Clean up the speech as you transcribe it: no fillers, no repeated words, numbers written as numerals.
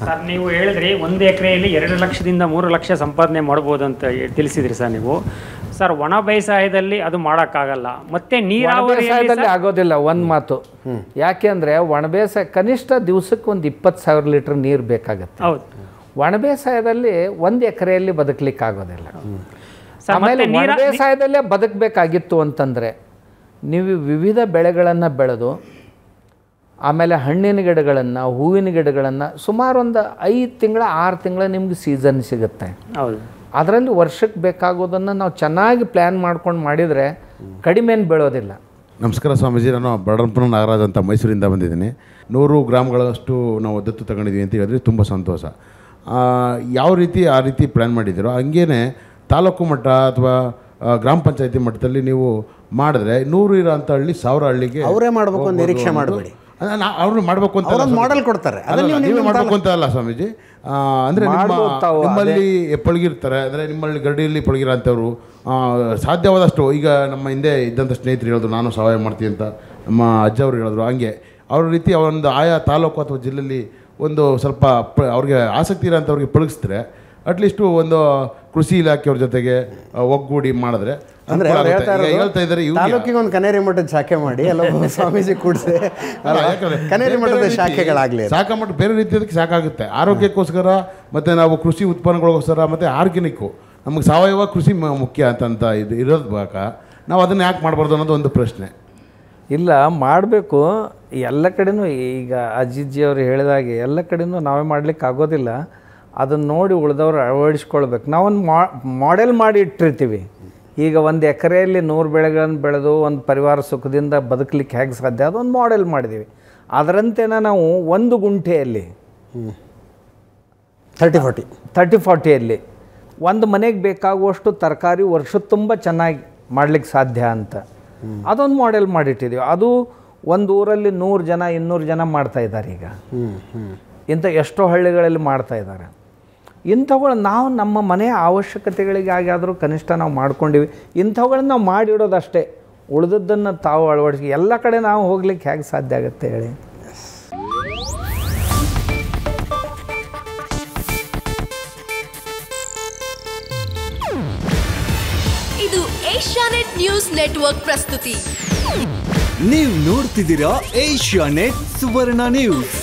Sir ನೀವು ಹೇಳಿದ್ರಿ 1 ಎಕರೆಯಲ್ಲಿ 2 ಲಕ್ಷದಿಂದ 3 ಲಕ್ಷ ಸಂಪಾದನೆ ಮಾಡ್ಬೋದು ಅಂತ ತಿಳಿಸಿದ್ರಿ ಸರ್ ನೀವು. ಸರ್ ಒಣ ಬೇಸಾಯದಲ್ಲಿ ಅದು ಮಾಡೋಕ್ಕಾಗಲ್ಲ, ಮತ್ತೆ ನೀರಾವರಿಯಲ್ಲಿ ಆಗೋದಿಲ್ಲ. ಒಂದು ಮಾತು, ಯಾಕೆ ಅಂದರೆ ಒಣ ಬೇಸಾಯ ಕನಿಷ್ಠ ದಿವಸಕ್ಕೆ ಒಂದು 20,000 ಲೀಟ್ರ್ ನೀರು ಬೇಕಾಗುತ್ತೆ. ಹೌದು. ಒಣ ಬೇಸಾಯದಲ್ಲಿ 1 ಎಕರೆಯಲ್ಲಿ ಬದುಕಲಿಕ್ಕೆ ಆಗೋದಿಲ್ಲ. ಆಮೇಲೆ ಒಣ ಬೇಸಾಯದಲ್ಲೇ ಬದುಕಬೇಕಾಗಿತ್ತು ಅಂತಂದರೆ ನೀವು ವಿವಿಧ ಬೆಳೆಗಳನ್ನು ಬೆಳೆದು ಆಮೇಲೆ ಹಣ್ಣಿನ ಗಿಡಗಳನ್ನು, ಹೂವಿನ ಗಿಡಗಳನ್ನು ಸುಮಾರು ಒಂದು 5 ತಿಂಗಳ 6 ತಿಂಗಳ ನಿಮ್ಗೆ ಸೀಸನ್ ಸಿಗುತ್ತೆ. ಹೌದು. ಅದರಲ್ಲಿ ವರ್ಷಕ್ಕೆ ಬೇಕಾಗೋದನ್ನು ನಾವು ಚೆನ್ನಾಗಿ ಪ್ಲ್ಯಾನ್ ಮಾಡ್ಕೊಂಡು ಮಾಡಿದರೆ ಕಡಿಮೆನು ಬೀಳೋದಿಲ್ಲ. ನಮಸ್ಕಾರ ಸ್ವಾಮೀಜಿ, ನಾನು ಬಡರಂಪನ ನಾಗರಾಜ್ ಅಂತ ಮೈಸೂರಿಂದ ಬಂದಿದ್ದೀನಿ. 100 ಗ್ರಾಮ್ಗಳಷ್ಟು ನಾವು ದತ್ತು ತಗೊಂಡಿದ್ದೀವಿ ಅಂತ ಹೇಳಿದ್ರೆ ತುಂಬ ಸಂತೋಷ. ಯಾವ ರೀತಿ ಆ ರೀತಿ ಪ್ಲ್ಯಾನ್ ಮಾಡಿದ್ದೀರೋ ಹಂಗೇ ತಾಲೂಕು ಮಟ್ಟ ಅಥವಾ ಗ್ರಾಮ ಪಂಚಾಯತಿ ಮಟ್ಟದಲ್ಲಿ ನೀವು ಮಾಡಿದ್ರೆ 100 ಇರೋ ಅಂಥ ಹಳ್ಳಿ 1000 ಹಳ್ಳಿಗೆ ಅವರೇ ಮಾಡಬೇಕು ಅಂತ ನಿರೀಕ್ಷೆ ಮಾಡಬೇಡಿ. ಅವ್ರು ಮಾಡಬೇಕು ಅಂತ ಮಾಡೆಲ್ ಕೊಡ್ತಾರೆ, ನೀವೇ ಮಾಡಬೇಕು ಅಂತ ಅಲ್ಲ ಸ್ವಾಮೀಜಿ. ಅಂದರೆ ನಿಮ್ಮಲ್ಲಿ ಪಳಗಿರ್ತಾರೆ, ಅಂದರೆ ನಿಮ್ಮಲ್ಲಿ ಗರಡಿಯಲ್ಲಿ ಪಳಗಿರೋ ಅಂಥವ್ರು ಸಾಧ್ಯವಾದಷ್ಟು, ಈಗ ನಮ್ಮ ಹಿಂದೆ ಇದ್ದಂಥ ಸ್ನೇಹಿತರು ಹೇಳಿದ್ರು ನಾನು ಸಹಾಯ ಮಾಡ್ತೀನಿ ಅಂತ, ನಮ್ಮ ಅಜ್ಜವ್ರು ಹೇಳಿದ್ರು, ಹಂಗೆ ಅವ್ರ ರೀತಿ ಒಂದು ಆಯಾ ತಾಲೂಕು ಅಥವಾ ಜಿಲ್ಲೆಯಲ್ಲಿ ಒಂದು ಸ್ವಲ್ಪ ಅವ್ರಿಗೆ ಆಸಕ್ತಿ ಇರೋಂಥವ್ರಿಗೆ ಪಳಗಿಸಿದ್ರೆ ಅಟ್ಲೀಸ್ಟು ಒಂದು ಕೃಷಿ ಇಲಾಖೆಯವ್ರ ಜೊತೆಗೆ ಒಗ್ಗೂಡಿ ಮಾಡಿದ್ರೆ ಅಂದರೆ ಹೇಳ್ತಾ ಇದ್ದಾರೆ ತಾಲೂಕಿಗೆ ಒಂದು ಕನೇರಿ ಮಠದ ಶಾಖೆ ಮಾಡಿ ಎಲ್ಲ ಸ್ವಾಮೀಜಿ ಕೂಡಿಸಿ ಕನೇರಿ ಮಠದ ಶಾಖೆಗಳಾಗಲಿ. ಶಾಖಾ ಮಠ ಬೇರೆ ರೀತಿಯದಕ್ಕೆ ಸಾಕಾಗುತ್ತೆ, ಆರೋಗ್ಯಕ್ಕೋಸ್ಕರ ಮತ್ತು ನಾವು ಕೃಷಿ ಉತ್ಪನ್ನಗಳಿಗೋಸ್ಕರ ಮತ್ತು ಆರ್ಗ್ಯಾನಿಕ್ಕು ನಮಗೆ ಸಾವಯವ ಕೃಷಿ ಮುಖ್ಯ ಅಂತ ಇದು ಇರೋದು ಬೇಕಾ, ನಾವು ಅದನ್ನು ಯಾಕೆ ಮಾಡಬಾರ್ದು ಅನ್ನೋದು ಒಂದು ಪ್ರಶ್ನೆ. ಇಲ್ಲ, ಮಾಡಬೇಕು ಎಲ್ಲ ಕಡೆನೂ. ಈಗ ಅಜಿಜ್ಜಿಯವರು ಹೇಳಿದಾಗೆ ಎಲ್ಲ ಕಡೆನೂ ನಾವೇ ಮಾಡಲಿಕ್ಕೆ ಆಗೋದಿಲ್ಲ. ಅದನ್ನು ನೋಡಿ ಉಳಿದವ್ರು ಅಳವಡಿಸ್ಕೊಳ್ಬೇಕು. ನಾವೊಂದು ಮಾಡೆಲ್ ಮಾಡಿ ಇಟ್ಟಿರ್ತೀವಿ. ಈಗ 1 ಎಕರೆಯಲ್ಲಿ 100 ಬೆಳೆಗಳನ್ನು ಬೆಳೆದು ಒಂದು ಪರಿವಾರ ಸುಖದಿಂದ ಬದುಕಲಿಕ್ಕೆ ಹೇಗೆ ಸಾಧ್ಯ, ಅದೊಂದು ಮಾಡೆಲ್ ಮಾಡಿದ್ದೀವಿ. ಅದರಂತೆನ ನಾವು 1 ಗುಂಟೆಯಲ್ಲಿ 30-40 ಒಂದು ಮನೆಗೆ ಬೇಕಾಗುವಷ್ಟು ತರಕಾರಿ ವರ್ಷದ ತುಂಬ ಚೆನ್ನಾಗಿ ಮಾಡಲಿಕ್ಕೆ ಸಾಧ್ಯ ಅಂತ ಅದೊಂದು ಮಾಡೆಲ್ ಮಾಡಿಟ್ಟಿದ್ದೀವಿ. ಅದು ಒಂದು ಊರಲ್ಲಿ 100 ಜನ 200 ಜನ ಮಾಡ್ತಾಯಿದ್ದಾರೆ. ಈಗ ಇಂಥ ಎಷ್ಟೋ ಹಳ್ಳಿಗಳಲ್ಲಿ ಮಾಡ್ತಾಯಿದ್ದಾರೆ. ಇಂಥವುಗಳು ನಾವು ನಮ್ಮ ಮನೆಯ ಅವಶ್ಯಕತೆಗಳಿಗಾಗಿ ಆದರೂ ಕನಿಷ್ಠ ನಾವು ಮಾಡ್ಕೊಂಡಿವಿ. ಇಂಥವುಗಳನ್ನ ನಾವು ಮಾಡಿಡೋದಷ್ಟೇ, ಉಳಿದದ್ದನ್ನು ತಾವು ಅಳವಡಿಸಿ ಎಲ್ಲ ಕಡೆ ನಾವು ಹೋಗ್ಲಿಕ್ಕೆ ಹೇಗೆ ಸಾಧ್ಯ ಆಗುತ್ತೆ ಹೇಳಿ. ಇದು ಏಷ್ಯಾನೆಟ್ ನ್ಯೂಸ್ ನೆಟ್ವರ್ಕ್ ಪ್ರಸ್ತುತಿ. ನೀವು ನೋಡ್ತಿದ್ದೀರಾ ಏಷ್ಯಾನೆಟ್ ಸುವರ್ಣ ನ್ಯೂಸ್.